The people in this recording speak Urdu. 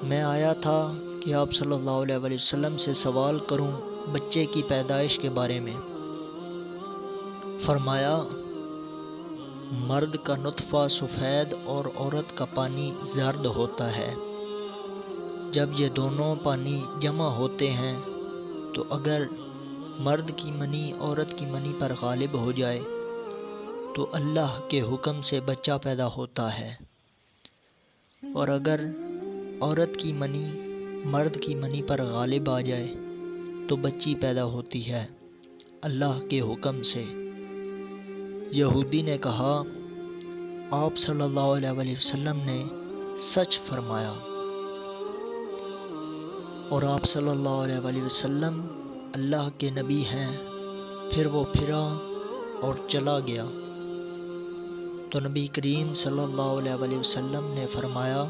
میں آیا تھا کہ آپ صلی اللہ علیہ وآلہ وسلم سے سوال کروں بچے کی پیدائش کے بارے میں۔ فرمایا، مرد کا نطفہ سفید اور عورت کا پانی زرد ہوتا ہے۔ جب یہ دونوں پانی جمع ہوتے ہیں تو اگر مرد کی منی عورت کی منی پر غالب ہو جائے تو اللہ کے حکم سے بچہ پیدا ہوتا ہے، اور اگر عورت کی منی مرد کی منی پر غالب آ جائے تو بچی پیدا ہوتی ہے اللہ کے حکم سے۔ یہودی نے کہا، آپ صلی اللہ علیہ وآلہ وسلم نے سچ فرمایا، اور آپ صلی اللہ علیہ وآلہ وسلم اللہ کے نبی ہیں۔ پھر وہ پھرا اور چلا گیا تو نبی کریم صلی اللہ علیہ وآلہ وسلم نے فرمایا،